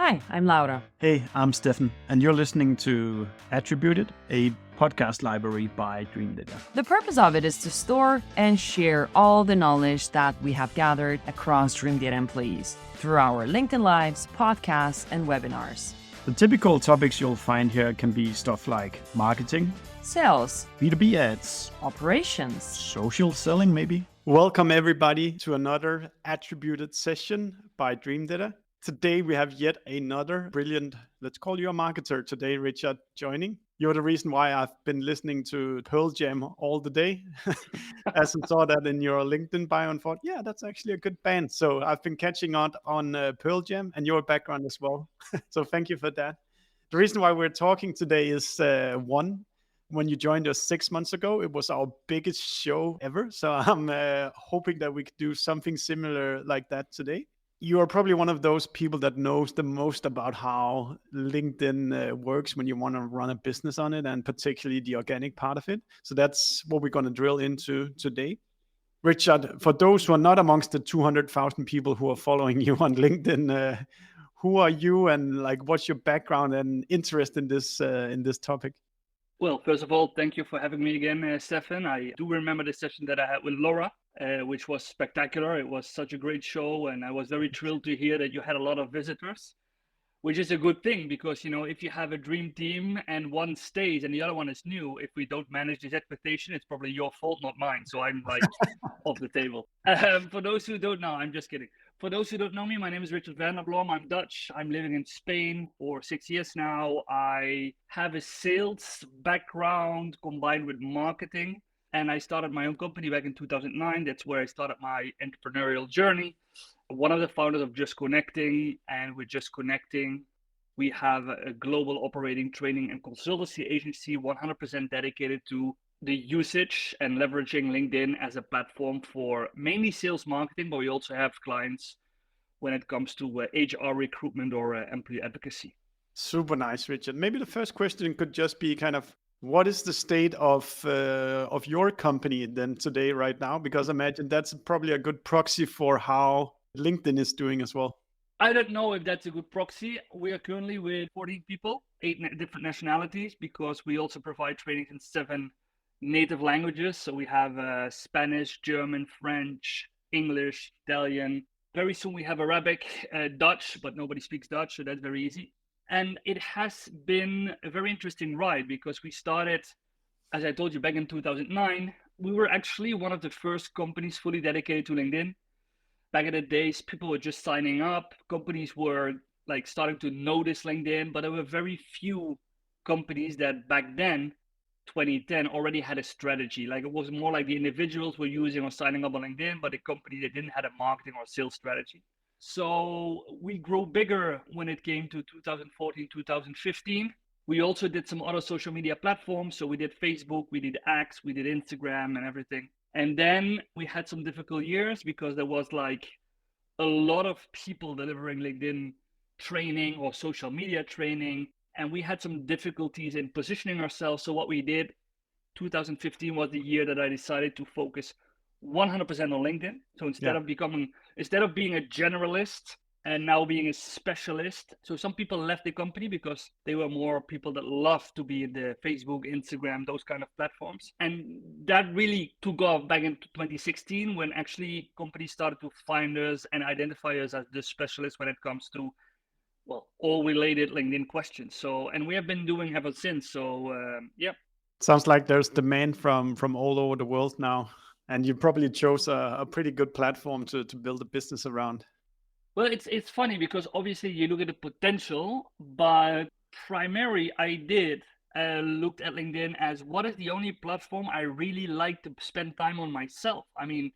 Hi, I'm Laura. Hey, I'm Stefan, and you're listening to Attributed, a podcast library by Dreamdata. The purpose of it is to store and share all the knowledge that we have gathered across Dreamdata employees through our LinkedIn Lives, podcasts, and webinars. The typical topics you'll find here can be stuff like marketing, Sales, B2B ads, operations. social selling maybe. Welcome everybody to another Attributed session by Dreamdata. Today we have yet another brilliant, let's call you a marketer today, Richard, joining. You're the reason why I've been listening to Pearl Jam all the day. As I saw that in your LinkedIn bio and thought, yeah, that's actually a good band. So I've been catching on Pearl Jam and your background as well. So thank you for that. The reason why we're talking today is one, when you joined us 6 months ago, it was our biggest show ever. So I'm hoping that we could do something similar like that today. You are probably one of those people that knows the most about how LinkedIn works when you want to run a business on it, and particularly the organic part of it. So that's what we're going to drill into today. Richard, for those who are not amongst the 200,000 people who are following you on LinkedIn, who are you and like what's your background and interest in this topic? Well, first of all, thank you for having me again, Stefan. I do remember the session that I had with Laura, which was spectacular. It was such a great show, and I was very thrilled to hear that you had a lot of visitors, which is a good thing because, if you have a dream team and one stays and the other one is new, if we don't manage this expectation, it's probably your fault, not mine. So I'm like off the table. For those who don't know, I'm just kidding. For those who don't know me, my name is Richard van der Blom. I'm Dutch. I'm living in Spain for 6 years now. I have a sales background combined with marketing, and I started my own company back in 2009. That's where I started my entrepreneurial journey. One of the founders of Just Connecting, and with Just Connecting, we have a global operating training and consultancy agency 100% dedicated to the usage and leveraging LinkedIn as a platform for mainly sales marketing, but we also have clients when it comes to HR recruitment or employee advocacy. Super nice, Richard. Maybe the first question could just be kind of, what is the state of your company then today, right now? Because I imagine that's probably a good proxy for how LinkedIn is doing as well. I don't know if that's a good proxy. We are currently with 14 people, 8 different nationalities, because we also provide trainings in 7 native languages. So we have Spanish, German, French, English, Italian. Very soon we have Arabic, Dutch, but nobody speaks Dutch, so that's very easy. And it has been a very interesting ride because we started, as I told you, back in 2009. We were actually one of the first companies fully dedicated to LinkedIn. Back in the days, people were just signing up. Companies were like starting to notice LinkedIn, but there were very few companies that back then, 2010, already had a strategy. Like it was more like the individuals were using or signing up on LinkedIn, but the company that didn't have a marketing or sales strategy. So we grew bigger when it came to 2014, 2015. We also did some other social media platforms. So we did Facebook, we did X, we did Instagram and everything. And then we had some difficult years because there was like a lot of people delivering LinkedIn training or social media training. And we had some difficulties in positioning ourselves. So what we did, 2015 was the year that I decided to focus 100% on LinkedIn. So instead of being a generalist and now being a specialist. So some people left the company because they were more people that love to be in the Facebook, Instagram, those kind of platforms. And that really took off back in 2016 when actually companies started to find us and identify us as the specialists when it comes to, well, all related LinkedIn questions. So, and we have been doing ever since. So, yeah. Sounds like there's demand from all over the world now. And you probably chose a pretty good platform to build a business around. Well, it's funny because obviously you look at the potential, but primarily I did looked at LinkedIn as what is the only platform I really like to spend time on myself. I mean,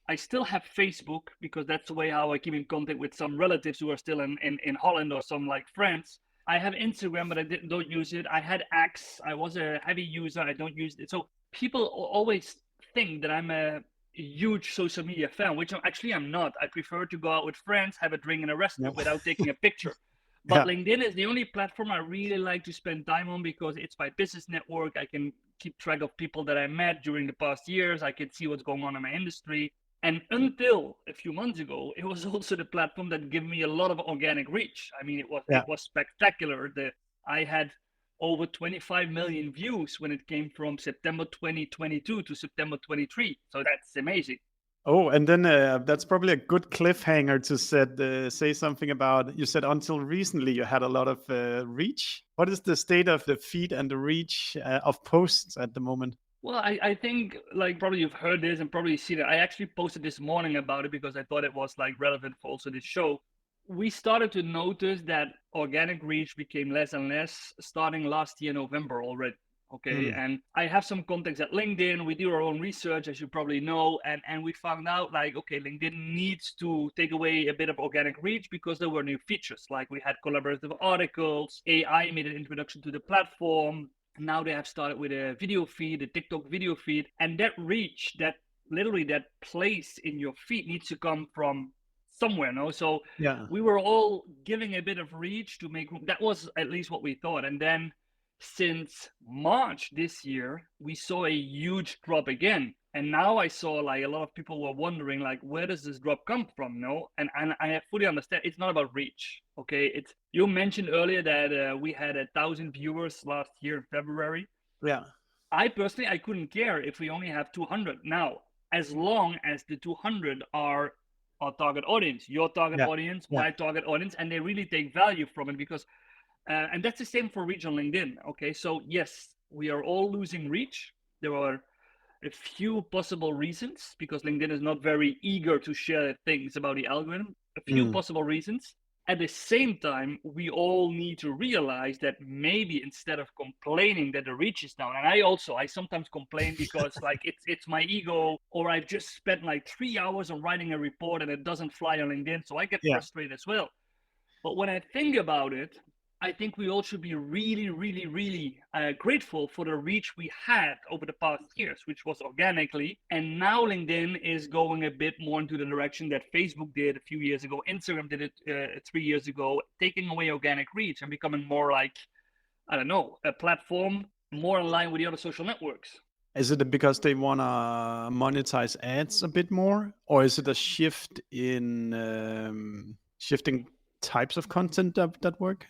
I still have Facebook because that's the way how I keep in contact with some relatives who are still in Holland or some like friends. I have Instagram, but I don't use it. I had X. I was a heavy user. I don't use it. So people always think that I'm a huge social media fan, which I'm not. I prefer to go out with friends, have a drink in a restaurant without taking a picture. But LinkedIn is the only platform I really like to spend time on because it's my business network. I can keep track of people that I met during the past years. I can see what's going on in my industry. And until a few months ago, it was also the platform that gave me a lot of organic reach. I mean, Yeah. it was spectacular. I had over 25 million views when it came from September 2022 to September 23. So that's amazing. Oh, and then that's probably a good cliffhanger to say something about. You said until recently you had a lot of reach. What is the state of the feed and the reach of posts at the moment? Well, I think like probably you've heard this and probably seen it. I actually posted this morning about it because I thought it was like relevant for also this show. We started to notice that organic reach became less and less starting last year, November already. Okay. And I have some contacts at LinkedIn. We do our own research, as you probably know. And we found out like, okay, LinkedIn needs to take away a bit of organic reach because there were new features. Like we had collaborative articles, AI made an introduction to the platform. Now they have started with a video feed, a TikTok video feed, and that reach, that literally that place in your feed needs to come from somewhere, no? So Yeah. we were all giving a bit of reach to make room. That was at least what we thought. And then since March this year, we saw a huge drop again. And now I saw like a lot of people were wondering like, where does this drop come from? No, and I fully understand. It's not about reach. Okay, it's you mentioned earlier that we had 1,000 viewers last year in February. Yeah. I personally I couldn't care if we only have 200 now, as long as the 200 are our target audience, your target audience, my target audience, and they really take value from it because. And that's the same for reach on LinkedIn. Okay, so yes, we are all losing reach. There are a few possible reasons because LinkedIn is not very eager to share things about the algorithm. A few possible reasons. At the same time, we all need to realize that maybe instead of complaining that the reach is down, and I sometimes complain because like it's my ego, or I've just spent like 3 hours on writing a report and it doesn't fly on LinkedIn, so I get frustrated as well. But when I think about it, I think we all should be really, really, really grateful for the reach we had over the past years, which was organically. And now LinkedIn is going a bit more into the direction that Facebook did a few years ago. Instagram did it 3 years ago, taking away organic reach and becoming more like, I don't know, a platform more in line with the other social networks. Is it because they want to monetize ads a bit more, or is it a shift in shifting types of content that work?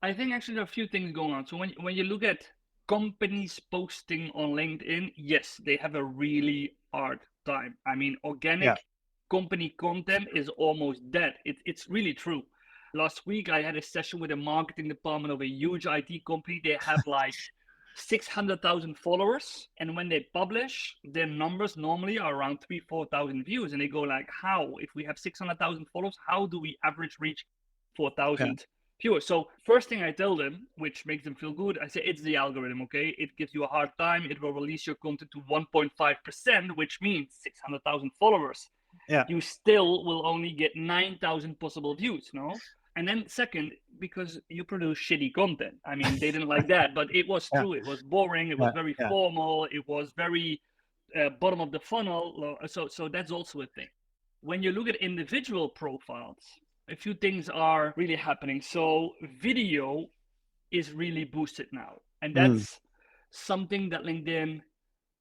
I think actually there are a few things going on. So when you look at companies posting on LinkedIn, yes, they have a really hard time. I mean, organic company content is almost dead. It's really true. Last week, I had a session with the marketing department of a huge IT company. They have like 600,000 followers. And when they publish, their numbers normally are around 4,000 views. And they go like, how? If we have 600,000 followers, how do we average reach 4,000 viewers? So first thing I tell them, which makes them feel good, I say it's the algorithm, okay? It gives you a hard time. It will release your content to 1.5%, which means 600,000 followers. Yeah. You still will only get 9,000 possible views, no? And then second, because you produce shitty content. I mean, they didn't like that, but it was true. It was boring. It was very formal. It was very bottom of the funnel. So that's also a thing. When you look at individual profiles, a few things are really happening. So video is really boosted now. And that's something that LinkedIn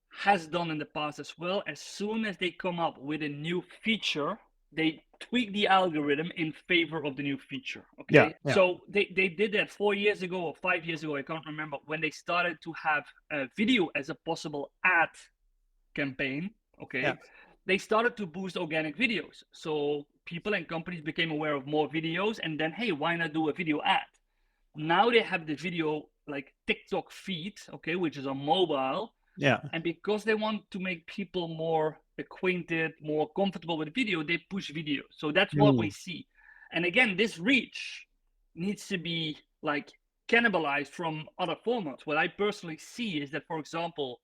has done in the past as well. As soon as they come up with a new feature, they tweak the algorithm in favor of the new feature. Okay. So they did that 4 years ago or 5 years ago. I can't remember when they started to have video as a possible ad campaign. Okay. They started to boost organic videos. So people and companies became aware of more videos and then, hey, why not do a video ad? Now they have the video like TikTok feed, okay, which is on mobile. And because they want to make people more acquainted, more comfortable with video, they push video. So that's what we see. And again, this reach needs to be like cannibalized from other formats. What I personally see is that, for example,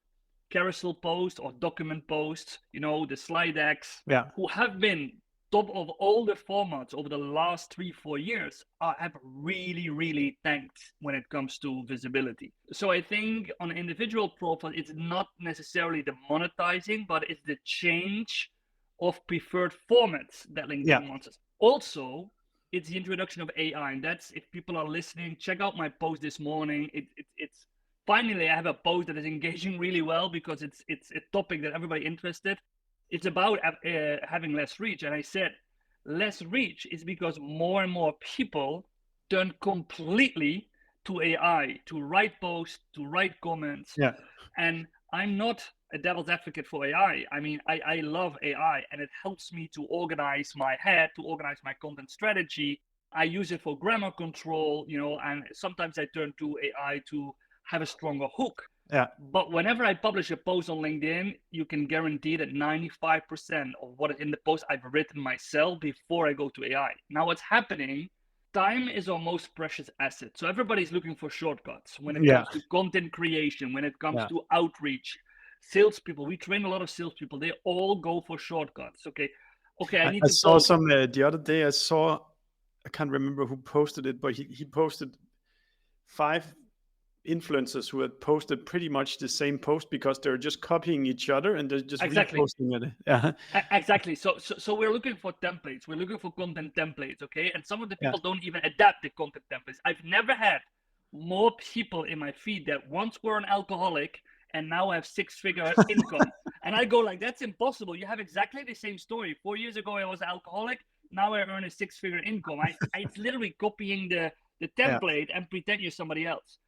carousel posts or document posts, you know, the slide decks, who have been top of all the formats over the last 3-4 years have really tanked when it comes to visibility. So I think on an individual profile, it's not necessarily the monetizing, but it's the change of preferred formats that LinkedIn wants us. Also, it's the introduction of AI, and that's, if people are listening, check out my post this morning. It's finally I have a post that is engaging really well because it's a topic that everybody interested. it's about having less reach. And I said, less reach is because more and more people turn completely to AI, to write posts, to write comments. Yeah. And I'm not a devil's advocate for AI. I mean, I love AI and it helps me to organize my head, to organize my content strategy. I use it for grammar control, and sometimes I turn to AI to have a stronger hook. Yeah. But whenever I publish a post on LinkedIn, you can guarantee that 95% of what is in the post I've written myself before I go to AI. Now, what's happening? Time is our most precious asset. So everybody's looking for shortcuts when it comes to content creation, when it comes to outreach. Salespeople, we train a lot of salespeople. They all go for shortcuts. Okay, I saw some the other day. I can't remember who posted it, but he posted 5 influencers who had posted pretty much the same post because they're just copying each other and they're just reposting it. Yeah. Exactly. So we're looking for templates. We're looking for content templates. Okay. And some of the people don't even adapt the content templates. I've never had more people in my feed that once were an alcoholic and now have 6-figure income. And I go like, that's impossible. You have exactly the same story. 4 years ago, I was an alcoholic. Now I earn a 6-figure income. It's literally copying the template and pretend you're somebody else.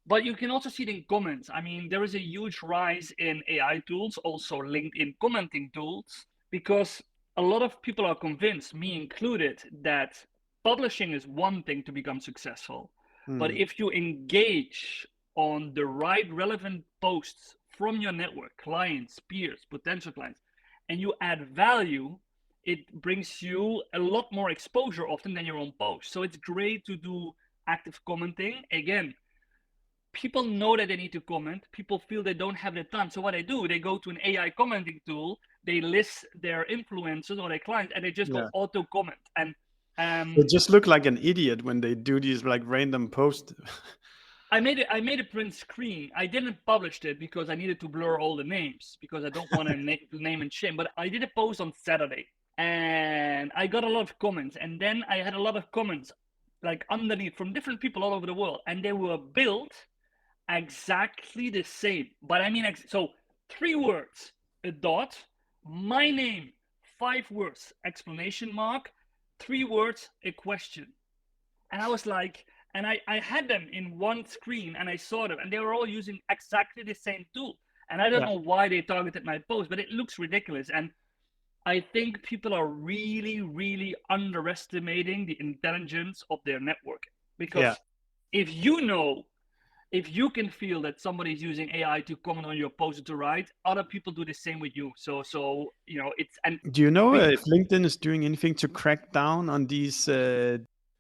But you can also see it in comments. I mean, there is a huge rise in AI tools, also LinkedIn commenting tools, because a lot of people are convinced, me included, that publishing is one thing to become successful. But if you engage on the right relevant posts from your network, clients, peers, potential clients, and you add value, it brings you a lot more exposure often than your own post. So it's great to do active commenting. Again, people know that they need to comment. People feel they don't have the time. So what they do, they go to an AI commenting tool, they list their influencers or their clients, and they just go auto comment. And they just look like an idiot when they do these like random posts. I made a print screen. I didn't publish it because I needed to blur all the names because I don't want to name and shame. But I did a post on Saturday and I got a lot of comments. And then I had a lot of comments like underneath from different people all over the world. And they were built exactly the same. But I mean, so 3 words, a dot, my name, 5 words, exclamation mark, 3 words, a question. And I was like, and I had them in one screen and I saw them and they were all using exactly the same tool. And I don't know why they targeted my post, but it looks ridiculous. And I think people are really, really underestimating the intelligence of their network. Because if you can feel that somebody's using AI to comment on your post to write, other people do the same with you. So it's. And do you know if LinkedIn is doing anything to crack down on these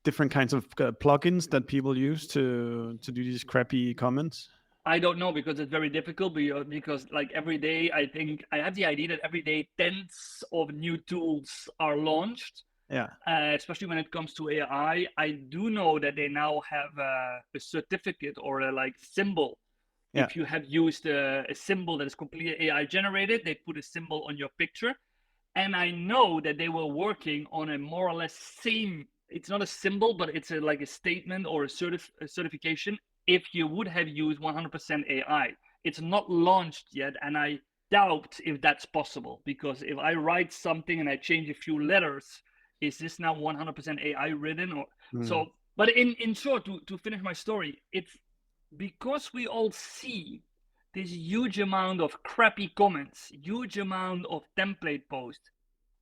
different kinds of plugins that people use to do these crappy comments? I don't know because it's very difficult because like every day, I think I have the idea that every day tens of new tools are launched. Yeah. Especially when it comes to AI, I do know that they now have a certificate or a like symbol. Yeah. If you have used a symbol that is completely AI generated, they put a symbol on your picture. And I know that they were working on a more or less same, it's not a symbol, but it's like a statement or a certification if you would have used 100% AI. It's not launched yet, and I doubt if that's possible, because if I write something and I change a few letters, is this now 100% AI written? Or so? But in short, to finish my story, it's because we all see this huge amount of crappy comments, huge amount of template posts,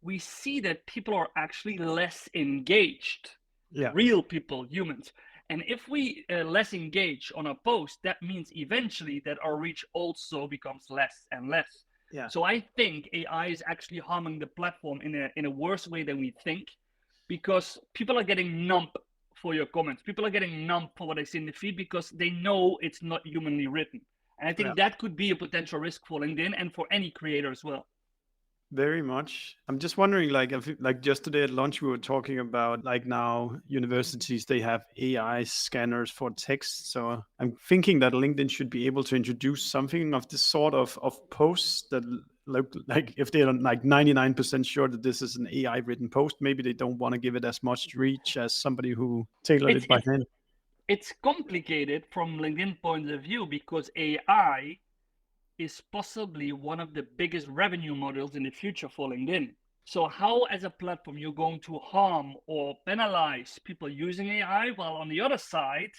we see that people are actually less engaged. Real people, humans. And if we less engage on a post, that means eventually that our reach also becomes less and less. Yeah. So I think AI is actually harming the platform in a worse way than we think, because people are getting numb for your comments. People are getting numb for what they see in the feed because they know it's not humanly written. And I think that could be a potential risk for LinkedIn and for any creator as well. Very much. I'm just wondering, like, if, like just today at lunch, we were talking about like now universities, they have AI scanners for text. So I'm thinking that LinkedIn should be able to introduce something of this sort of posts that look like, if they're like 99% sure that this is an AI written post, maybe they don't want to give it as much reach as somebody who tailored it by hand. It's complicated from LinkedIn point of view because AI is possibly one of the biggest revenue models in the future for LinkedIn. So how, as a platform, you're going to harm or penalize people using AI, while on the other side,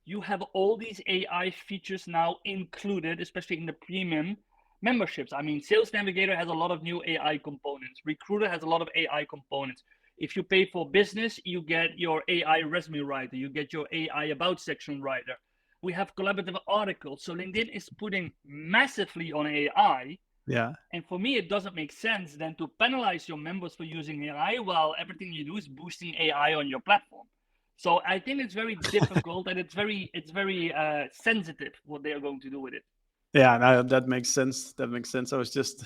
you have all these AI features now included, especially in the premium memberships. I mean, Sales Navigator has a lot of new AI components. Recruiter has a lot of AI components. If you pay for business, you get your AI resume writer, you get your AI about section writer. We have collaborative articles. So LinkedIn is putting massively on AI. Yeah. And for me, it doesn't make sense then to penalize your members for using AI while everything you do is boosting AI on your platform. So I think it's very difficult and it's very sensitive what they are going to do with it. Yeah, that makes sense. That makes sense. I was just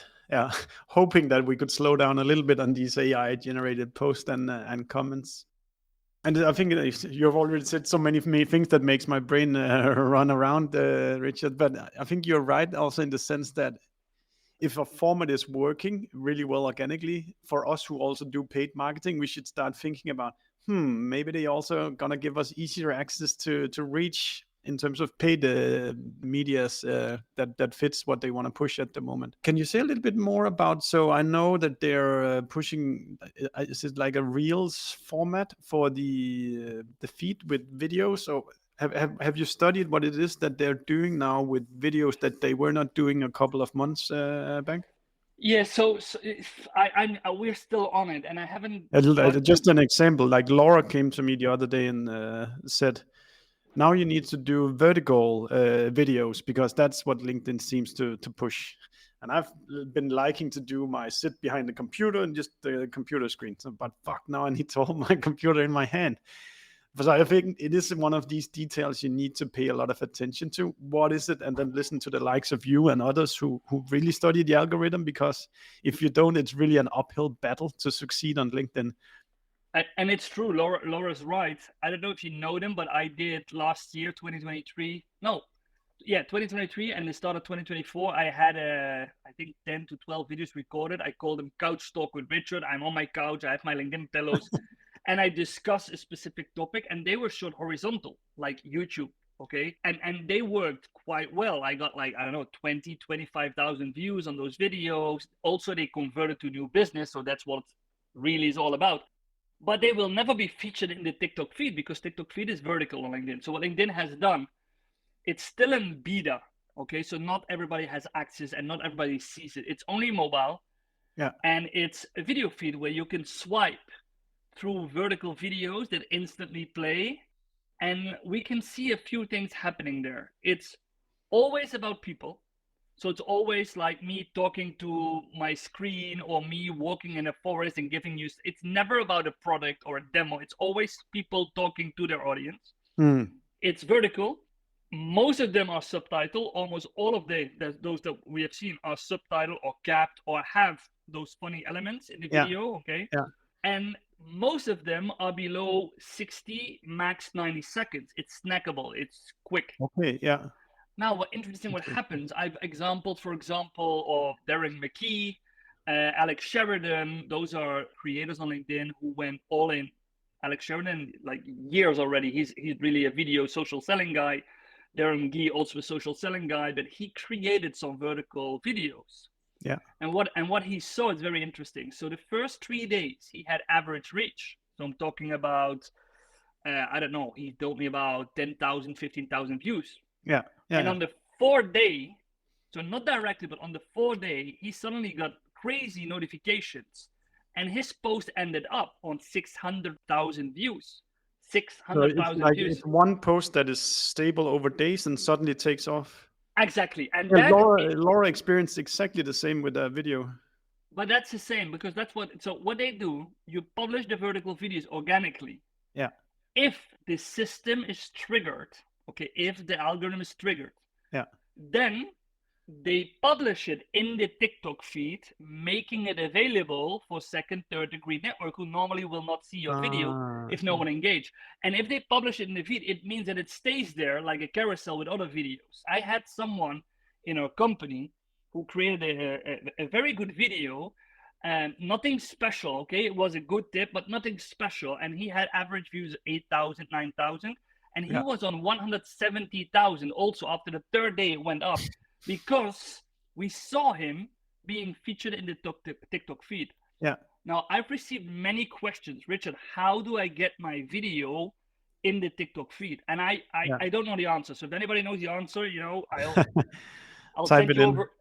hoping that we could slow down a little bit on these AI generated posts and comments. And I think you've already said so many things that makes my brain run around, Richard. But I think you're right also in the sense that if a format is working really well organically, for us who also do paid marketing, we should start thinking about, maybe they also gonna give us easier access to reach in terms of paid medias that fits what they want to push at the moment. Can you say a little bit more about? So I know that they're pushing. Is it like a Reels format for the feed with videos? So have you studied what it is that they're doing now with videos that they were not doing a couple of months back? Yeah, so we're still on it, and I haven't Just an example. Like Laura came to me the other day and said, now you need to do vertical videos because that's what LinkedIn seems to push. And I've been liking to do my sit behind the computer and just the computer screen. So, but fuck, now I need to hold my computer in my hand. So I think it is one of these details you need to pay a lot of attention to. What is it? And then listen to the likes of you and others who really study the algorithm, because if you don't, it's really an uphill battle to succeed on LinkedIn. And it's true, Laura's right. I don't know if you know them, but I did last year, 2023. No, yeah, 2023 and the start of 2024. I had I think 10 to 12 videos recorded. I called them Couch Talk with Richard. I'm on my couch. I have my LinkedIn pillows. And I discuss a specific topic, and they were shot horizontal, like YouTube, okay? And they worked quite well. I got like, I don't know, 20, 25,000 views on those videos. Also, they converted to new business, so that's what really is all about. But they will never be featured in the TikTok feed because TikTok feed is vertical on LinkedIn. So what LinkedIn has done, it's still in beta, okay? So not everybody has access and not everybody sees it. It's only mobile. Yeah. And it's a video feed where you can swipe through vertical videos that instantly play, and we can see a few things happening there. It's always about people. So it's always like me talking to my screen or me walking in a forest and giving you, it's never about a product or a demo. It's always people talking to their audience. It's vertical. Most of them are subtitled. Almost all of those that we have seen are subtitled or capped or have those funny elements in the video, okay? Yeah. And most of them are below 60, max 90 seconds. It's snackable. It's quick. Okay, yeah. Now, what happens, I've exampled, for example, of Darren McKee, Alex Sheridan. Those are creators on LinkedIn who went all in. Alex Sheridan, like years already, he's really a video social selling guy. Darren McKee, also a social selling guy, but he created some vertical videos. Yeah. And what he saw is very interesting. So the first 3 days he had average reach. So I'm talking about, I don't know, he told me about 10,000, 15,000 views. Yeah. And on the 4th day, so not directly, but on the 4th day, he suddenly got crazy notifications. And his post ended up on 600,000 views. 600,000 views. It's one post that is stable over days and suddenly takes off. Exactly. And Laura experienced exactly the same with a video. But that's the same, because that's what they do. You publish the vertical videos organically. Yeah. If the system is triggered, okay, if the algorithm is triggered, yeah, then they publish it in the TikTok feed, making it available for second, third degree network who normally will not see your video if no one engaged. And if they publish it in the feed, it means that it stays there like a carousel with other videos. I had someone in our company who created a very good video, nothing special, okay? It was a good tip, but nothing special. And he had average views 8,000, 9,000. And he was on 170,000 also after the 3rd day it went up. Because we saw him being featured in the TikTok feed. Yeah. Now, I've received many questions. Richard, how do I get my Yeah. video in the TikTok feed? And I don't know the answer. So if anybody knows the answer, I'll Type send it you in. over.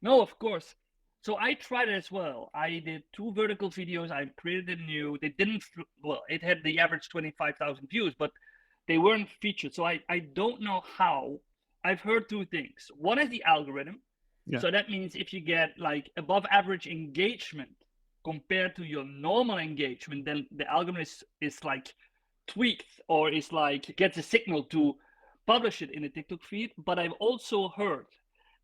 No, of course. So I tried it as well. I did 2 vertical videos. I created them new. They didn't, well, it had the average 25,000 views, but they weren't featured. So I don't know how. I've heard 2 things. One is the algorithm. Yeah. So that means if you get like above average engagement compared to your normal engagement, then the algorithm is like tweaked, or is like gets a signal to publish it in the TikTok feed. But I've also heard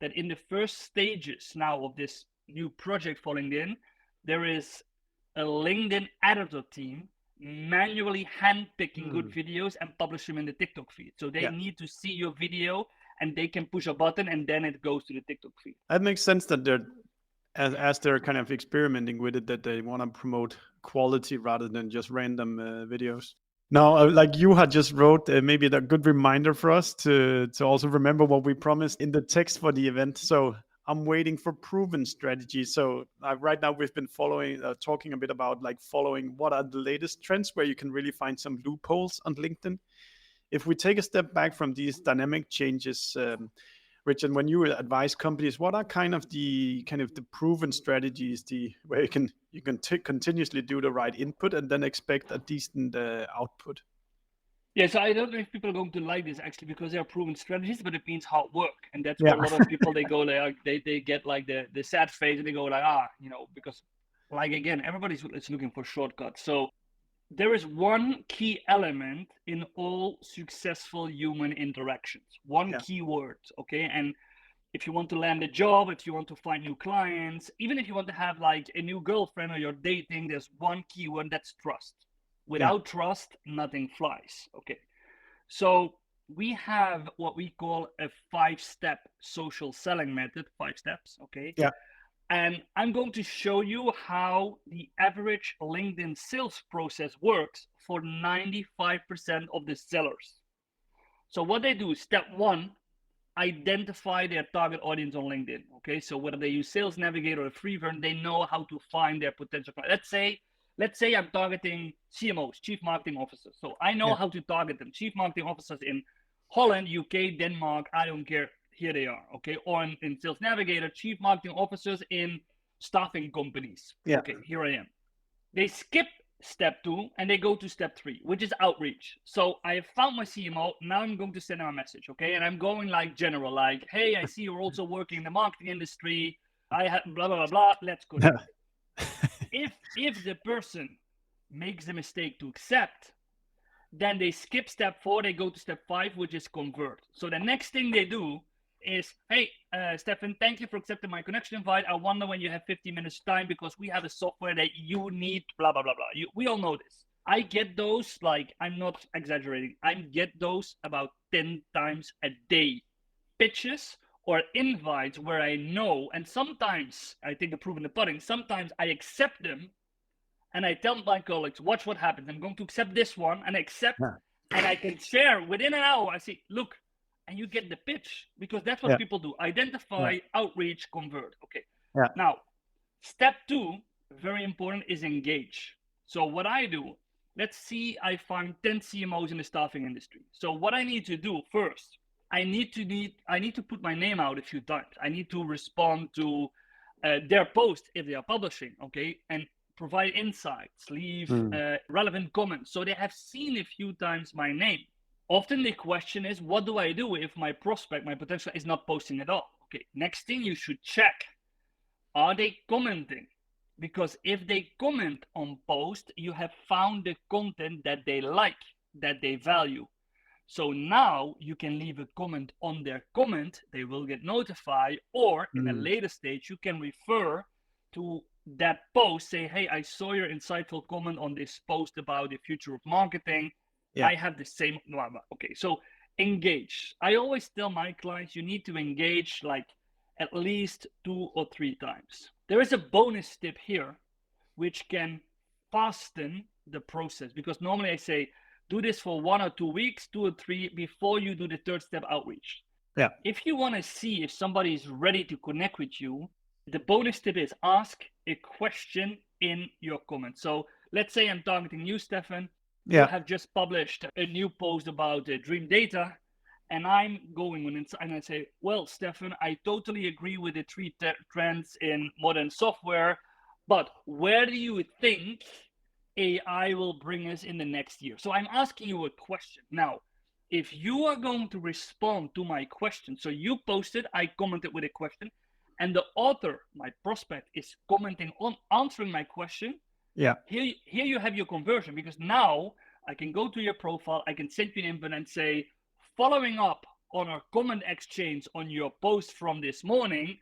that in the first stages now of this new project for LinkedIn, there is a LinkedIn editor team manually handpicking good videos and publish them in the TikTok feed. So they need to see your video and they can push a button and then it goes to the TikTok feed. That makes sense that they're, as they're kind of experimenting with it, that they want to promote quality rather than just random videos. Now, like you had just wrote, maybe a good reminder for us to also remember what we promised in the text for the event. So I'm waiting for proven strategies. So right now we've been talking a bit about like following what are the latest trends where you can really find some loopholes on LinkedIn. If we take a step back from these dynamic changes, Richard, when you advise companies, what are kind of the proven strategies, where you can continuously do the right input and then expect a decent output? Yeah, so I don't know if people are going to like this actually, because they are proven strategies, but it means hard work, and that's where a lot of people they go like they get like the sad face and they go like because like again everybody's looking for shortcuts. So there is one key element in all successful human interactions, one key word, okay? And if you want to land a job, if you want to find new clients, even if you want to have like a new girlfriend or you're dating, there's one key word, that's trust. Without trust, nothing flies, okay? So we have what we call a 5-step social selling method, 5 steps, okay? Yeah. And I'm going to show you how the average LinkedIn sales process works for 95% of the sellers. So what they do, step 1, identify their target audience on LinkedIn. Okay, so whether they use Sales Navigator or free version, they know how to find their potential clients. Let's say I'm targeting CMOs, Chief Marketing Officers. So I know how to target them. Chief Marketing Officers in Holland, UK, Denmark, I don't care. Here they are, okay? Or in Sales Navigator, Chief Marketing Officers in staffing companies. Yeah. Okay, here I am. They skip step 2 and they go to step 3, which is outreach. So I have found my CMO. Now I'm going to send them a message, okay? And I'm going like general, like, hey, I see you're also working in the marketing industry. I have blah, blah, blah, blah. Let's go. If the person makes the mistake to accept, then they skip step 4, they go to step 5, which is convert. So the next thing they do is, hey, Stefan, thank you for accepting my connection invite. I wonder when you have 15 minutes time, because we have a software that you need, blah, blah, blah, blah. We all know this. I get those, like, I'm not exaggerating. I get those about 10 times a day. Pitches or invites where I know, and sometimes I think the proof in the pudding, sometimes I accept them and I tell my colleagues, watch what happens. I'm going to accept this one and accept, and I can share within an hour. I say, look, and you get the pitch, because that's what people do. Identify, outreach, convert. Okay. Yeah. Now, step 2, very important, is engage. So what I do, let's see, I find 10 CMOs in the staffing industry. So what I need to do first, I need to put my name out a few times. I need to respond to their post if they are publishing, okay, and provide insights, leave relevant comments, so they have seen a few times my name. Often the question is, what do I do if my prospect, my potential, is not posting at all? Okay, next thing you should check, are they commenting? Because if they comment on post, you have found the content that they like, that they value. So now you can leave a comment on their comment, they will get notified, or in a later stage, you can refer to that post, say, hey, I saw your insightful comment on this post about the future of marketing. Yeah. I have the same, okay, so engage. I always tell my clients, you need to engage like at least 2 or 3 times. There is a bonus tip here, which can fasten the process, because normally I say, do this for 1 or 2 weeks, 2 or 3, before you do the 3rd step outreach. Yeah. If you want to see if somebody is ready to connect with you, the bonus tip is ask a question in your comments. So let's say I'm targeting you, Stefan. You Yeah. have just published a new post about Dream Data, and I'm going on and I say, well, Stefan, I totally agree with the three trends in modern software, but where do you think AI will bring us in the next year? So I'm asking you a question. Now, if you are going to respond to my question, so you posted, I commented with a question, and the author, my prospect, is commenting on answering my question, Yeah. here you have your conversion, because now I can go to your profile, I can send you an invite and say, following up on our comment exchange on your post from this morning,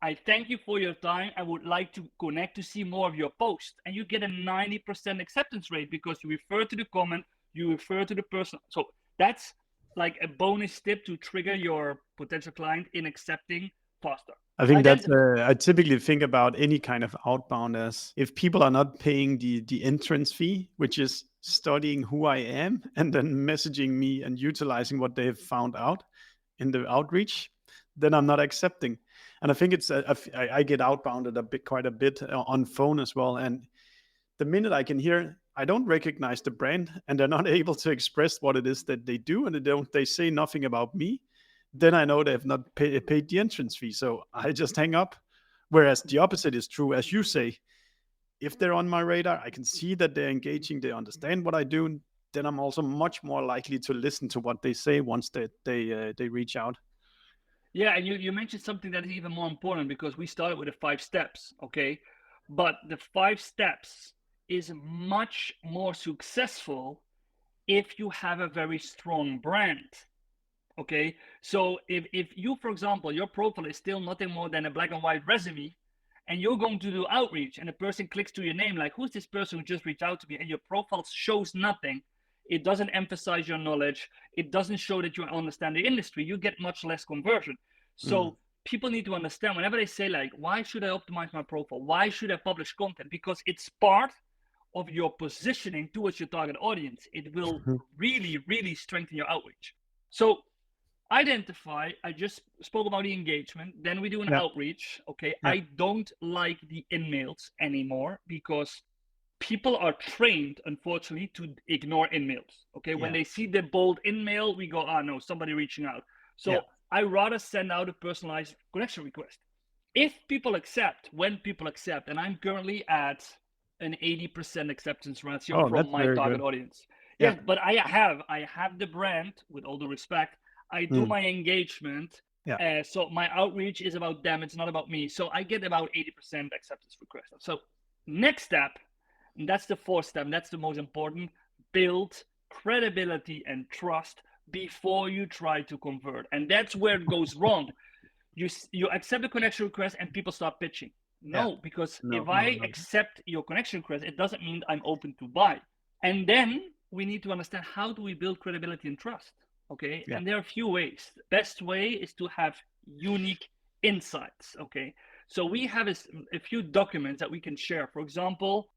I thank you for your time. I would like to connect to see more of your posts. And you get a 90% acceptance rate because you refer to the comment, you refer to the person. So that's like a bonus tip to trigger your potential client in accepting faster. I think that's, I typically think about any kind of outbound as if people are not paying the entrance fee, which is studying who I am and then messaging me and utilizing what they have found out in the outreach, then I'm not accepting. And I think it's, I get outbounded quite a bit on phone as well. And the minute I can hear, I don't recognize the brand and they're not able to express what it is that they do, and they say nothing about me, then I know they have not paid the entrance fee. So I just hang up. Whereas the opposite is true, as you say. If they're on my radar, I can see that they're engaging, they understand what I do, then I'm also much more likely to listen to what they say once they reach out. Yeah, and you mentioned something that is even more important, because we started with the 5 steps, okay? But the 5 steps is much more successful if you have a very strong brand. Okay, so if you, for example, your profile is still nothing more than a black and white resume, and you're going to do outreach, and a person clicks to your name, like, who's this person who just reached out to me, and your profile shows nothing, it doesn't emphasize your knowledge, it doesn't show that you understand the industry, you get much less conversion. So people need to understand, whenever they say, like, why should I optimize my profile, why should I publish content, because it's part of your positioning towards your target audience. It will really strengthen your outreach. So identify, I just spoke about the engagement, then we do an outreach. Okay, I don't like the in-mails anymore, because people are trained, unfortunately, to ignore in-mails. Okay, when they see the bold in-mail, we go, no, somebody reaching out. So I rather send out a personalized connection request. If people accept, when people accept, and I'm currently at an 80% acceptance ratio from my target audience. Yes, but I have the brand, with all due respect. I do my engagement. So my outreach is about them. It's not about me. So I get about 80% acceptance request. So next step, and that's the 4th step, and that's the most important, build credibility and trust before you try to convert. And that's where it goes wrong. You accept the connection request and people start pitching. No, because if I accept your connection request, it doesn't mean I'm open to buy. And then we need to understand, how do we build credibility and trust? Okay, and there are a few ways. The best way is to have unique insights. Okay, so we have a few documents that we can share. For example,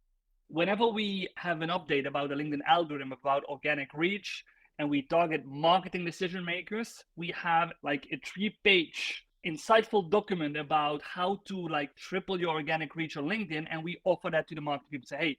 whenever we have an update about the LinkedIn algorithm, about organic reach, and we target marketing decision makers, we have like a 3-page insightful document about how to like triple your organic reach on LinkedIn, and we offer that to the marketing people. Say, hey,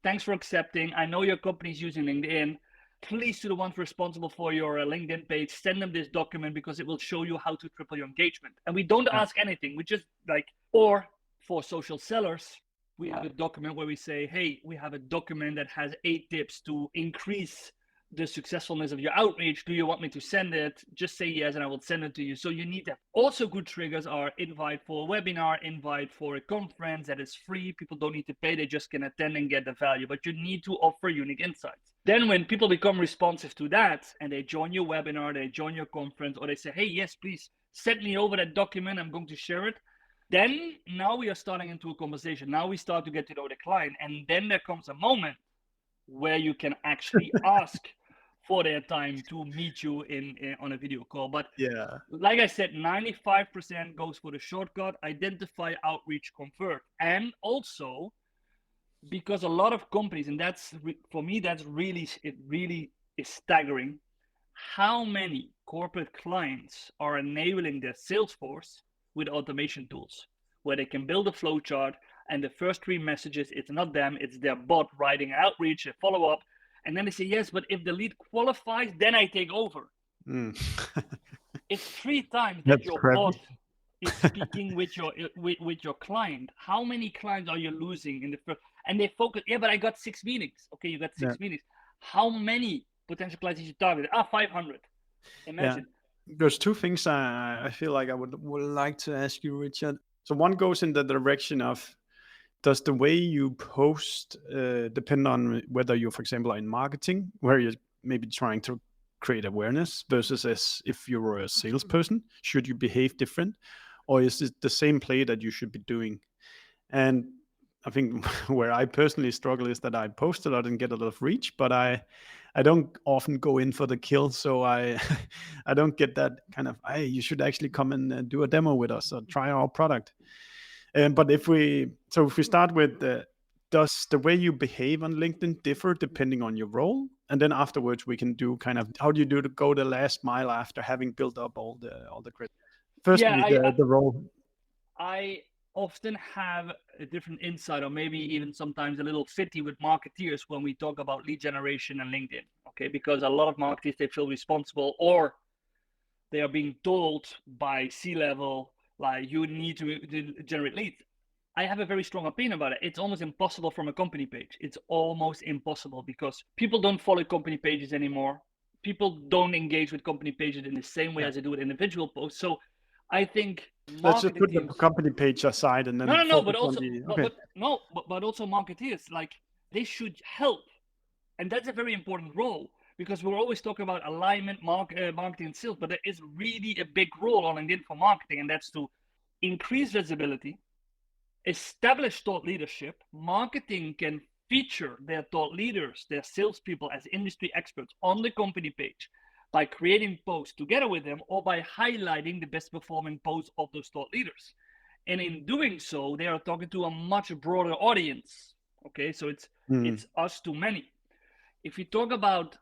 thanks for accepting. I know your company is using LinkedIn. Please, to the ones responsible for your LinkedIn page, send them this document, because it will show you how to triple your engagement. And we don't ask anything. We just like, or for social sellers, we have a document where we say, hey, we have a document that has 8 tips to increase the successfulness of your outreach. Do you want me to send it? Just say yes, and I will send it to you. So you need that. Also, good triggers are invite for a webinar, invite for a conference that is free. People don't need to pay. They just can attend and get the value, but you need to offer unique insights. Then when people become responsive to that and they join your webinar, they join your conference, or they say, hey, yes, please send me over that document, I'm going to share it. Then now we are starting into a conversation. Now we start to get to know the client. And then there comes a moment where you can actually ask for their time to meet you on a video call. But like I said, 95% goes for the shortcut: identify, outreach, convert. And also, because a lot of companies, and that's for me, that's really, it really is staggering. how many corporate clients are enabling their sales force with automation tools where they can build a flow chart and the first 3 messages, it's not them, it's their bot writing outreach, a follow-up. And then they say, yes, but if the lead qualifies, then I take over. Mm. It's 3 times that That's your crappy. bot is speaking with your client. How many clients are you losing in the first? And they focus, yeah, but I got 6 meetings. Okay, you got 6 meetings. How many potential clients did you target? 500. Imagine. There's 2 things I feel like I would like to ask you, Richard. So one goes in the direction of, does the way you post depend on whether you, for example, are in marketing, where you're maybe trying to create awareness, versus as if you were a salesperson? Should you behave different, or is it the same play that you should be doing? And I think where I personally struggle is that I post a lot and get a lot of reach, but I don't often go in for the kill. So I I don't get that kind of, hey, you should actually come and do a demo with us or try our product. But if we start with does the way you behave on LinkedIn differ depending on your role? And then afterwards we can do kind of, how do you do to go the last mile after having built up all the credit? Firstly, the role. I often have a different insight, or maybe even sometimes a little fitty with marketeers when we talk about lead generation and LinkedIn. Okay, because a lot of marketers, they feel responsible, or they are being told by C-level, like, you need to generate leads. I have a very strong opinion about it. It's almost impossible from a company page. It's almost impossible because people don't follow company pages anymore. People don't engage with company pages in the same way as they do with individual posts. So I think let's just put teams, the company page aside and then but also but also marketeers, like, they should help, and that's a very important role, because we're always talking about alignment, marketing and sales, but there is really a big role on LinkedIn for marketing, and that's to increase visibility, establish thought leadership. Marketing can feature their thought leaders, their salespeople, as industry experts on the company page by creating posts together with them, or by highlighting the best performing posts of those thought leaders. And in doing so, they are talking to a much broader audience. Okay, so it's us to many. If we talk about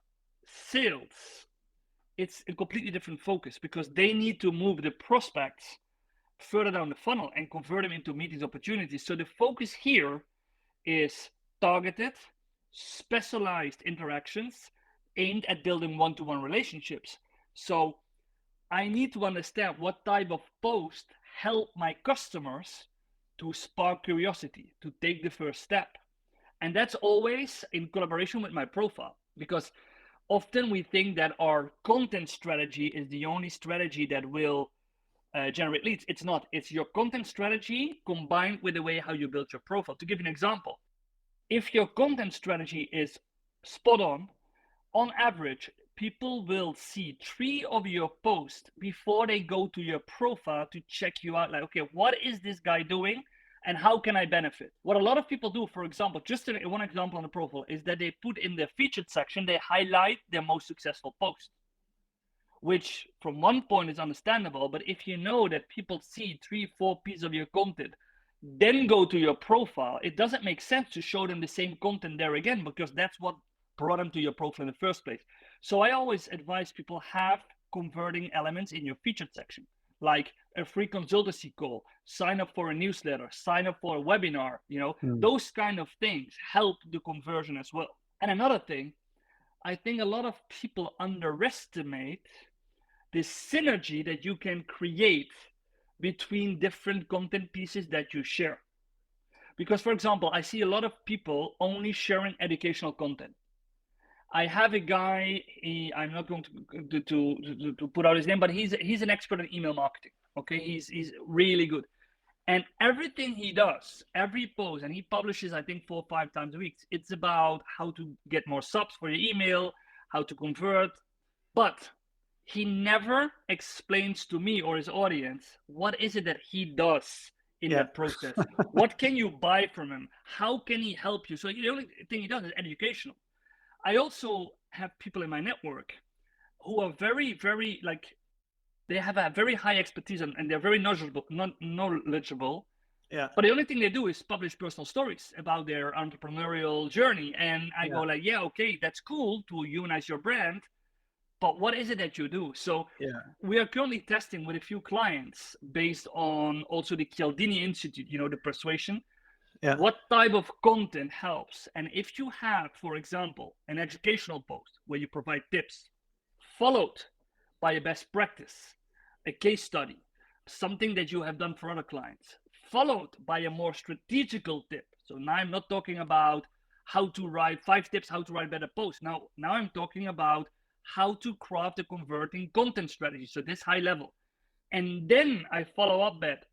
sales, it's a completely different focus, because they need to move the prospects further down the funnel and convert them into meetings opportunities. So the focus here is targeted, specialized interactions aimed at building one-to-one relationships. So I need to understand what type of post help my customers to spark curiosity, to take the first step. And that's always in collaboration with my profile, because often we think that our content strategy is the only strategy that will generate leads. It's not. It's your content strategy combined with the way how you build your profile. To give you an example, if your content strategy is spot on average, people will see 3 of your posts before they go to your profile to check you out. Like, okay, what is this guy doing and how can I benefit? What a lot of people do, for example, just one example on the profile, is that they put in the featured section, they highlight their most successful post, which from one point is understandable. But if you know that people see 3-4 pieces of your content, then go to your profile, it doesn't make sense to show them the same content there again, because that's what brought them to your profile in the first place. So I always advise people have converting elements in your featured section, like a free consultancy call, sign up for a newsletter, sign up for a webinar. Those kind of things help the conversion as well. And another thing, I think a lot of people underestimate the synergy that you can create between different content pieces that you share. Because, for example, I see a lot of people only sharing educational content. I have a guy, I'm not going to put out his name, but he's an expert in email marketing. Okay, he's really good. And everything he does, every post, and he publishes, I think, 4 or 5 times a week, it's about how to get more subs for your email, how to convert. But he never explains to me or his audience what is it that he does in that process. What can you buy from him? How can he help you? So the only thing he does is educational. I also have people in my network who are very, very, like, they have a very high expertise and they're very knowledgeable. But the only thing they do is publish personal stories about their entrepreneurial journey. And I go like, yeah, okay, that's cool to humanize your brand. but what is it that you do? So we are currently testing with a few clients based on also the Cialdini Institute, the persuasion. What type of content helps? And if you have, for example, an educational post where you provide tips, followed by a best practice, a case study, something that you have done for other clients, followed by a more strategical tip. So now I'm not talking about how to write 5 tips, how to write better posts. Now I'm talking about how to craft a converting content strategy. So this high level. And then I follow up that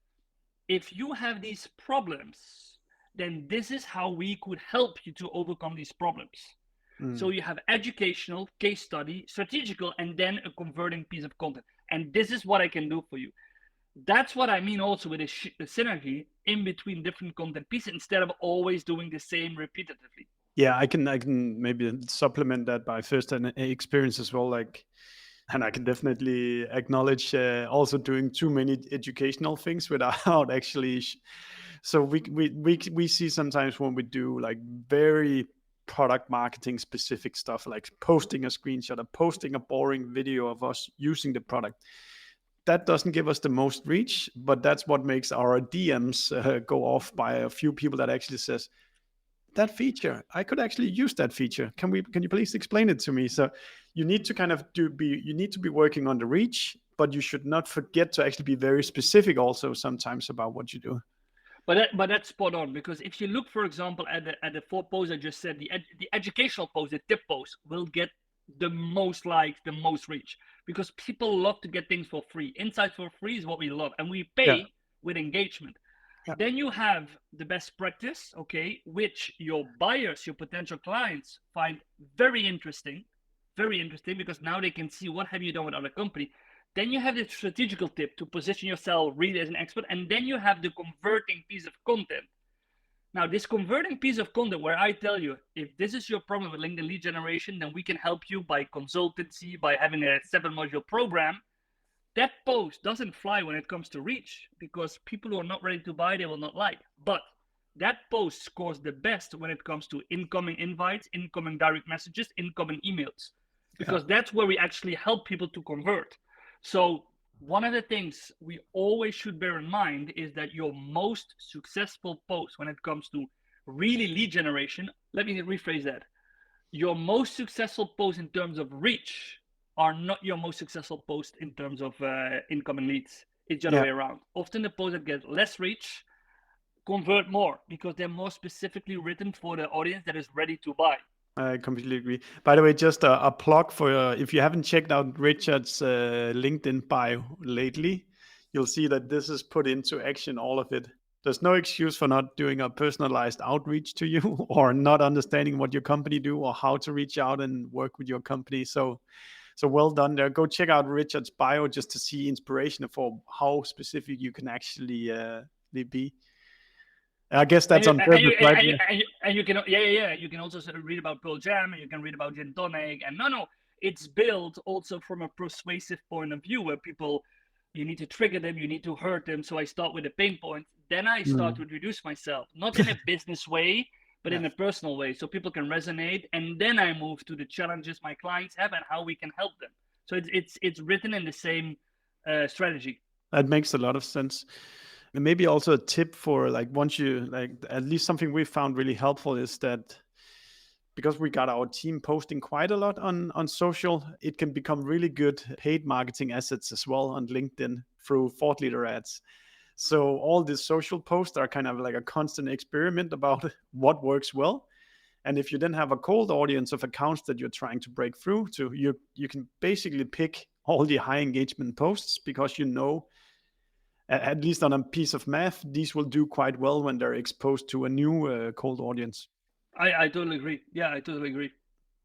if you have these problems, then this is how we could help you to overcome these problems. So you have educational, case study, strategical, and then a converting piece of content. And this is what I can do for you. That's what I mean also with a synergy in between different content pieces instead of always doing the same repetitively. Yeah, I can maybe supplement that by first an experience as well. And I can definitely acknowledge also doing too many educational things without actually. So we see sometimes when we do like very product marketing specific stuff, like posting a screenshot or posting a boring video of us using the product. That doesn't give us the most reach, but that's what makes our DMs go off by a few people that actually says, that feature, I could actually use that feature. Can you please explain it to me? So you need to kind of you need to be working on the reach, but you should not forget to actually be very specific also sometimes about what you do. But that's spot on, because if you look, for example, at the 4 posts I just said, the educational post, the tip post will get the most likes, the most reach, because people love to get things for free. Insights for free is what we love, and we pay with engagement. Then you have the best practice, okay, which your buyers, your potential clients find very interesting, because now they can see what have you done with other company. Then you have the strategical tip to position yourself really as an expert, and then you have the converting piece of content. Now, this converting piece of content where I tell you, if this is your problem with LinkedIn lead generation, then we can help you by consultancy, by having a 7-module program. That post doesn't fly when it comes to reach, because people who are not ready to buy, they will not like. But that post scores the best when it comes to incoming invites, incoming direct messages, incoming emails, because that's where we actually help people to convert. So one of the things we always should bear in mind is that your most successful post when it comes to really lead generation, let me rephrase that. Your most successful posts in terms of reach are not your most successful post in terms of incoming leads. It's the other way around. Often the posts that get less reach convert more because they're more specifically written for the audience that is ready to buy. I completely agree. By the way, just a plug for if you haven't checked out Richard's LinkedIn bio lately, you'll see that this is put into action, all of it. There's no excuse for not doing a personalized outreach to you or not understanding what your company do or how to reach out and work with your company. So well done there. Go check out Richard's bio just to see inspiration for how specific you can actually be. I guess that's on purpose, right? And you can, you can also read about Pearl Jam, and you can read about Gin Tonic, and it's built also from a persuasive point of view where people, you need to trigger them, you need to hurt them. So I start with a pain point, then I start to introduce myself, not in a business way, but in a personal way, so people can resonate, and then I move to the challenges my clients have and how we can help them. So it's written in the same strategy. That makes a lot of sense. And maybe also a tip for once you at least something we found really helpful is that because we got our team posting quite a lot on social, it can become really good paid marketing assets as well on LinkedIn through thought leader ads. So all these social posts are kind of like a constant experiment about what works well. And if you then have a cold audience of accounts that you're trying to break through to, you can basically pick all the high engagement posts because at least on a piece of math, these will do quite well when they're exposed to a new cold audience. I totally agree. Yeah, I totally agree.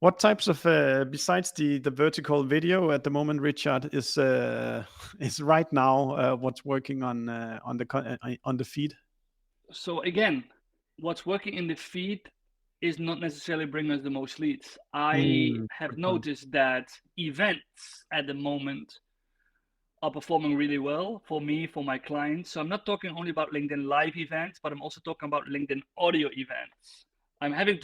What types of besides the vertical video at the moment, Richard, is right now what's working on the feed? So again, what's working in the feed is not necessarily bringing us the most leads. I have noticed that events at the moment are performing really well for me, for my clients. So I'm not talking only about LinkedIn live events, but I'm also talking about LinkedIn audio events. I'm having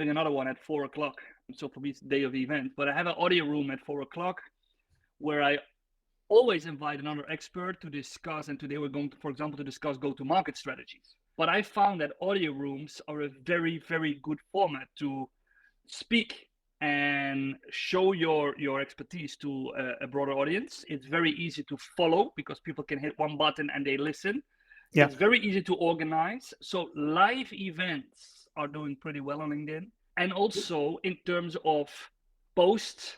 another one at 4:00. So for me, it's the day of the event. But I have an audio room at 4 o'clock where I always invite another expert to discuss. And today we're going to, for example, to discuss go-to-market strategies. But I found that audio rooms are a very, very good format to speak and show your expertise to a broader audience. It's very easy to follow because people can hit one button and they listen. Yeah. It's very easy to organize. So live events are doing pretty well on LinkedIn. And also in terms of posts,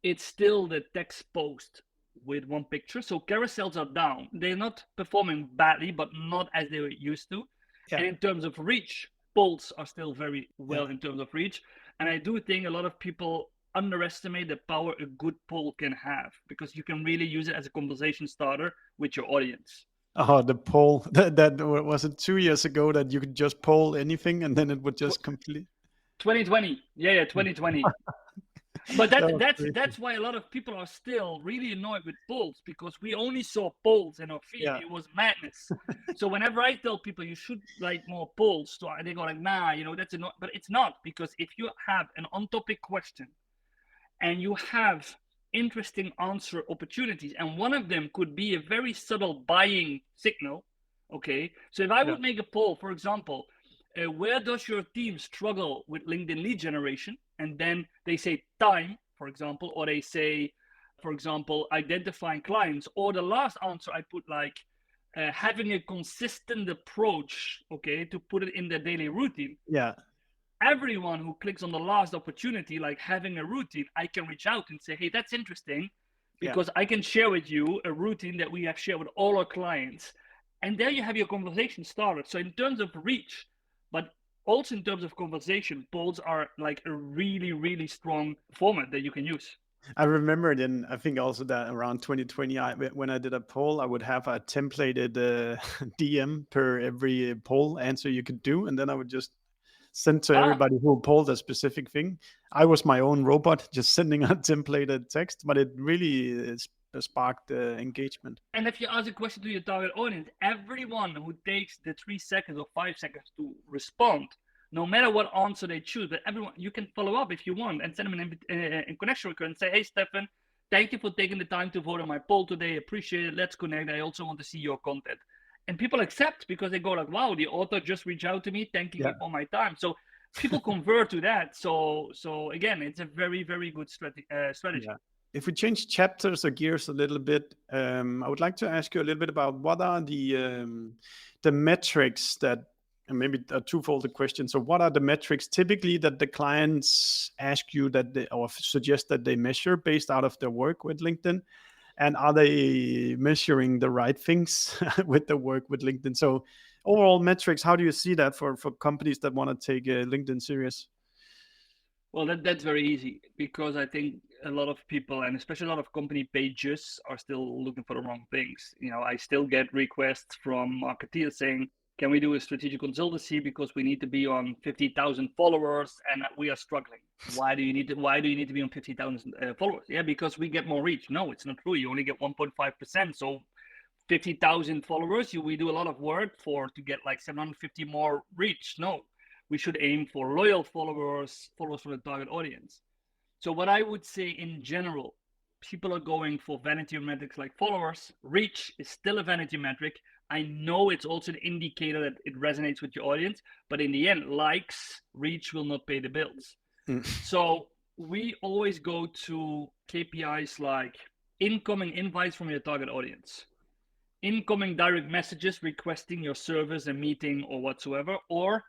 it's still the text post with one picture. So carousels are down. They're not performing badly, but not as they were used to. Yeah. And in terms of reach, polls are still very well in terms of reach. And I do think a lot of people underestimate the power a good poll can have, because you can really use it as a conversation starter with your audience. Oh, the poll. That was it 2 years ago that you could just poll anything and then it would just complete. 2020. Yeah, 2020. But that's why a lot of people are still really annoyed with polls, because we only saw polls in our feed. Yeah. It was madness. So whenever I tell people you should like more polls, they go like, nah, that's annoying. But it's not, because if you have an on-topic question and you have interesting answer opportunities, and one of them could be a very subtle buying signal. Okay, so if I would make a poll, for example, where does your team struggle with LinkedIn lead generation? And then they say time, for example, or they say, for example, identifying clients. Or the last answer I put like having a consistent approach, okay, to put it in their daily routine. Yeah. Everyone who clicks on the last opportunity, like having a routine, I can reach out and say, hey, that's interesting, because I can share with you a routine that we have shared with all our clients. And there you have your conversation started. So in terms of reach, but also in terms of conversation, polls are like a really, really strong format that you can use. I remember then, I think also that around 2020, when I did a poll, I would have a templated DM per every poll answer you could do. And then I would just send to everybody who polled a specific thing. I was my own robot, just sending a templated text, but it really sparked engagement. And if you ask a question to your target audience, everyone who takes the 3 seconds or 5 seconds to respond, no matter what answer they choose, but everyone, you can follow up if you want and send them a connection request and say, hey, Stefan, thank you for taking the time to vote on my poll today. Appreciate it. Let's connect. I also want to see your content. And people accept, because they go like, wow, the author just reached out to me, thanking me for my time. So people convert to that. So again, it's a very, very good strategy. Yeah. If we change chapters or gears a little bit, I would like to ask you a little bit about what are the metrics that, and maybe a twofold question. So what are the metrics typically that the clients ask you that they, or suggest that they measure based out of their work with LinkedIn? And are they measuring the right things with the work with LinkedIn? So overall metrics, how do you see that for companies that want to take LinkedIn serious? Well, that's very easy, because I think a lot of people, and especially a lot of company pages, are still looking for the wrong things. I still get requests from marketeers saying, can we do a strategic consultancy because we need to be on 50,000 followers and we are struggling? Why do you need to be on 50,000 followers? Yeah, because we get more reach. No, it's not true. You only get 1.5%. So 50,000 followers, we do a lot of work to get like 750 more reach. No, we should aim for loyal followers from the target audience. So what I would say in general, people are going for vanity metrics like followers. Reach is still a vanity metric. I know it's also an indicator that it resonates with your audience, but in the end, likes, reach will not pay the bills. So we always go to KPIs like incoming invites from your target audience, incoming direct messages requesting your service, a meeting or whatsoever, or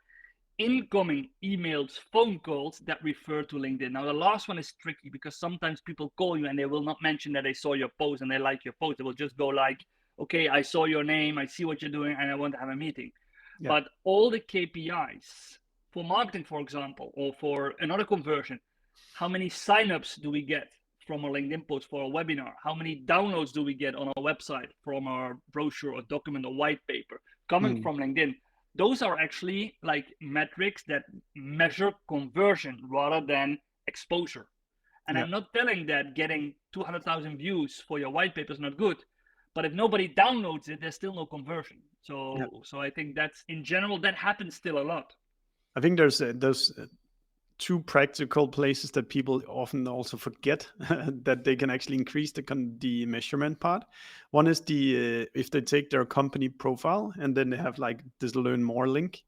incoming emails, phone calls that refer to LinkedIn. Now, the last one is tricky, because sometimes people call you and they will not mention that they saw your post and they like your post. They will just go like, okay, I saw your name, I see what you're doing, and I want to have a meeting. Yeah. But all the KPIs for marketing, for example, or for another conversion, how many signups do we get from a LinkedIn post for a webinar? How many downloads do we get on our website from our brochure or document or white paper coming from LinkedIn? Those are actually like metrics that measure conversion rather than exposure. And I'm not telling that getting 200,000 views for your white paper is not good, but if nobody downloads it, there's still no conversion. So I think that's, in general, that happens still a lot. I think there's two practical places that people often also forget that they can actually increase the measurement part. One is if they take their company profile and then they have like this learn more link.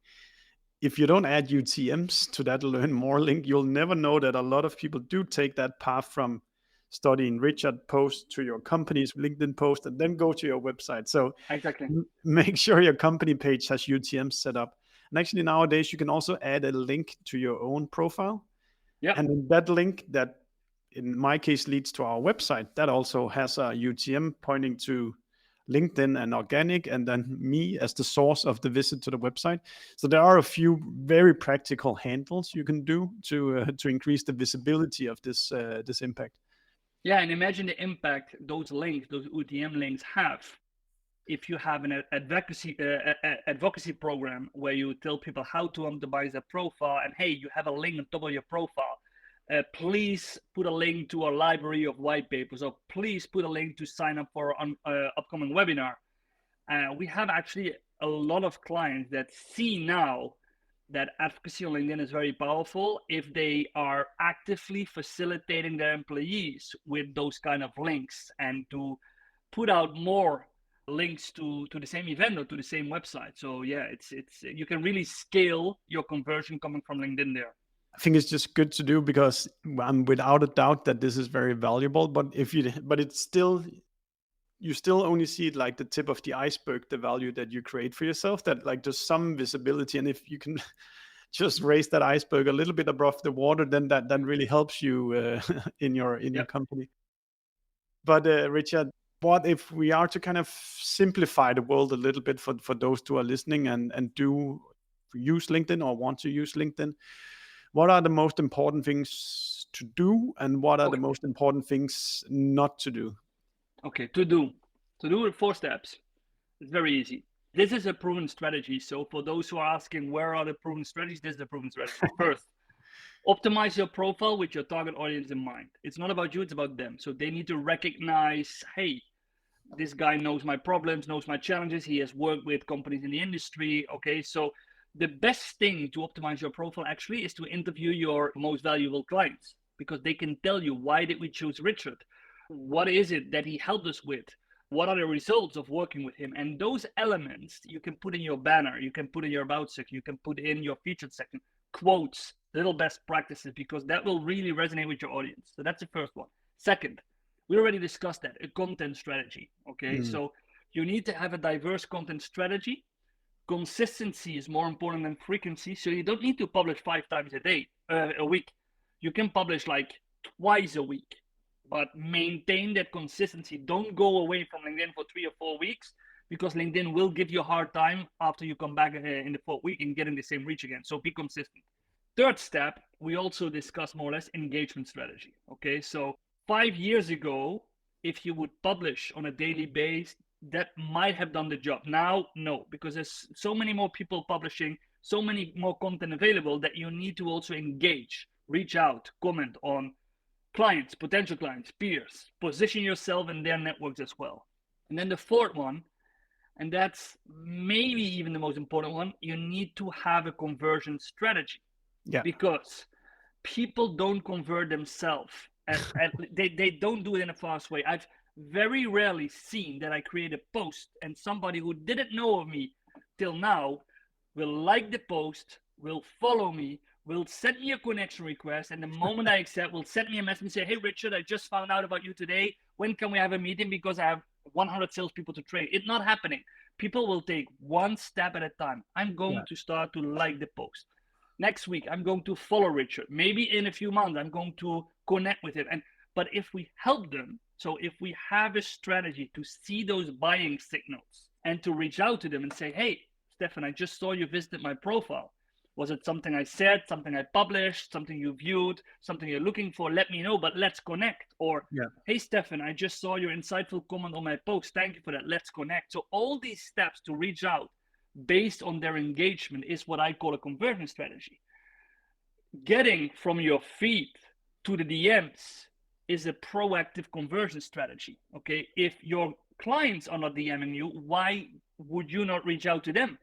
If you don't add UTMs to that learn more link, you'll never know that a lot of people do take that path from studying Richard post to your company's LinkedIn post and then go to your website. So Exactly. make sure your company page has UTMs set up. And actually nowadays you can also add a link to your own profile. Yeah. And then that link that in my case leads to our website, that also has a UTM pointing to LinkedIn and organic, and then me as the source of the visit to the website. So there are a few very practical handles you can do to increase the visibility of this impact. Yeah, and imagine the impact those links, those UTM links have. If you have an advocacy program where you tell people how to optimize their profile, and hey, you have a link on top of your profile, please put a link to our library of white papers, or please put a link to sign up for an upcoming webinar. We have actually a lot of clients that see now that advocacy on LinkedIn is very powerful if they are actively facilitating their employees with those kind of links and to put out more links to the same event or to the same website. So yeah, it's you can really scale your conversion coming from LinkedIn there. I think it's just good to do because I'm without a doubt that this is very valuable. But it's still, you still only see it like the tip of the iceberg, the value that you create for yourself, that like there's some visibility. And if you can just raise that iceberg a little bit above the water, then that really helps you in your company. But Richard, what if we are to kind of simplify the world a little bit for those who are listening and do use LinkedIn or want to use LinkedIn? What are the most important things to do, and what are the most important things not to do? Okay, to do 4 steps. It's very easy. This is a proven strategy. So for those who are asking where are the proven strategies, this is the proven strategy. First, optimize your profile with your target audience in mind. It's not about you, it's about them. So they need to recognize, hey, this guy knows my problems, knows my challenges. He has worked with companies in the industry. Okay, so the best thing to optimize your profile actually is to interview your most valuable clients, because they can tell you, why did we choose Richard? What is it that he helped us with? What are the results of working with him? And those elements you can put in your banner, you can put in your about section, you can put in your featured section, quotes, little best practices, because that will really resonate with your audience. So that's the first one. Second, we already discussed that, a content strategy. Okay, so you need to have a diverse content strategy. Consistency is more important than frequency. So you don't need to publish 5 times a week. You can publish like twice a week, but maintain that consistency. Don't go away from LinkedIn for 3 or 4 weeks, because LinkedIn will give you a hard time after you come back in the 4th week and getting the same reach again. So be consistent. Third step, we also discuss more or less engagement strategy. Okay, so 5 years ago, if you would publish on a daily basis, that might have done the job. Now, no, because there's so many more people publishing, so many more content available, that you need to also engage, reach out, comment on clients, potential clients, peers, position yourself in their networks as well. And then the fourth one, and that's maybe even the most important one, you need to have a conversion strategy. Yeah. Because people don't convert themselves. They don't do it in a fast way. I've very rarely seen that I create a post and somebody who didn't know of me till now will like the post, will follow me, will send me a connection request, and the moment I accept, will send me a message and say, hey, Richard, I just found out about you today. When can we have a meeting? Because I have 100 salespeople to train. It's not happening. People will take one step at a time. I'm going to start to like the post. Next week, I'm going to follow Richard. Maybe in a few months, I'm going to connect with him. But if we help them, so if we have a strategy to see those buying signals and to reach out to them and say, hey, Stefan, I just saw you visited my profile. Was it something I said, something I published, something you viewed, something you're looking for? Let me know, but let's connect. Or, hey, Stefan, I just saw your insightful comment on my post. Thank you for that. Let's connect. So all these steps to reach out based on their engagement is what I call a conversion strategy. Getting from your feed to the DMs is a proactive conversion strategy. Okay, if your clients are not DMing you, why would you not reach out to them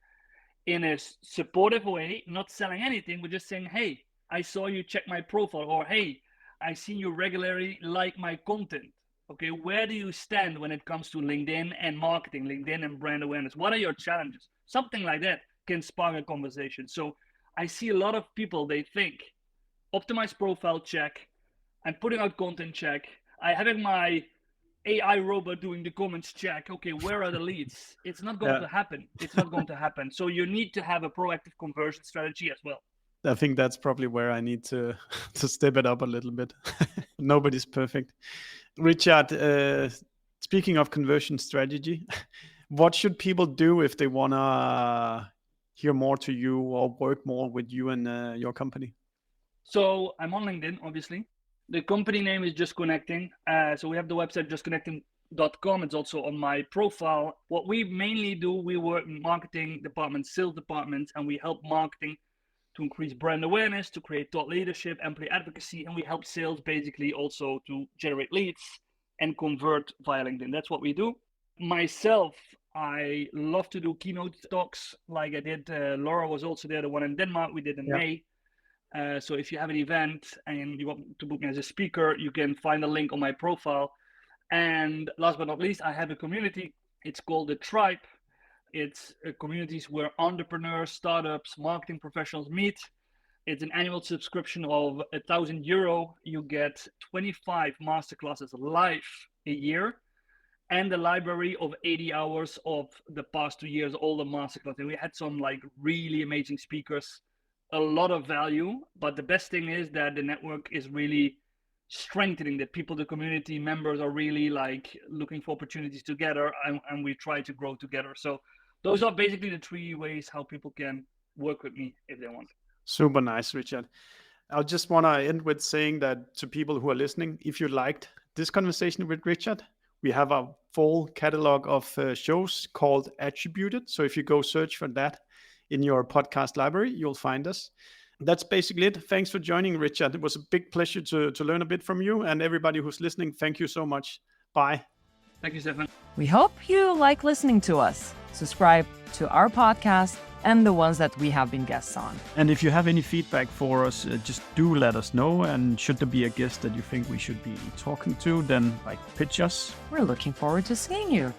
in a supportive way, not selling anything, but just saying, hey, I saw you check my profile, or hey, I see you regularly like my content. Okay, where do you stand when it comes to LinkedIn and marketing, LinkedIn and brand awareness? What are your challenges? Something like that can spark a conversation. So I see a lot of people, they think, optimize profile check, I'm putting out content check, I having my AI robot doing the comments check. Okay, where are the leads? It's not going to happen. It's not going to happen. So you need to have a proactive conversion strategy as well. I think that's probably where I need to step it up a little bit. Nobody's perfect. Richard, speaking of conversion strategy, what should people do if they want to hear more to you or work more with you and your company? So I'm on LinkedIn, obviously. The company name is Just Connecting. So we have the website justconnecting.com. It's also on my profile. What we mainly do, we work in marketing departments, sales departments, and we help marketing to increase brand awareness, to create thought leadership, employee advocacy, and we help sales basically also to generate leads and convert via LinkedIn. That's what we do. Myself, I love to do keynote talks like I did. Laura was also there, the one in Denmark we did in May. So if you have an event and you want to book me as a speaker, you can find a link on my profile. And last but not least, I have a community. It's called The Tribe. It's communities where entrepreneurs, startups, marketing professionals meet. It's an annual subscription of €1,000. You get 25 masterclasses live a year and a library of 80 hours of the past 2 years, all the masterclasses. And we had some like really amazing speakers, a lot of value. But the best thing is that the network is really strengthening, that people, the community members are really like looking for opportunities together, and we try to grow together. So those are basically the 3 ways how people can work with me if they want. Super nice, Richard. I just want to end with saying that to people who are listening, if you liked this conversation with Richard, we have a full catalog of shows called Attributed. So if you go search for that in your podcast library, you'll find us. That's basically it. Thanks for joining, Richard. It was a big pleasure to learn a bit from you, and everybody who's listening, thank you so much. Bye. Thank you, Stefan. We hope you like listening to us. Subscribe to our podcast and the ones that we have been guests on. And if you have any feedback for us, just do let us know. And should there be a guest that you think we should be talking to, then pitch us. We're looking forward to seeing you.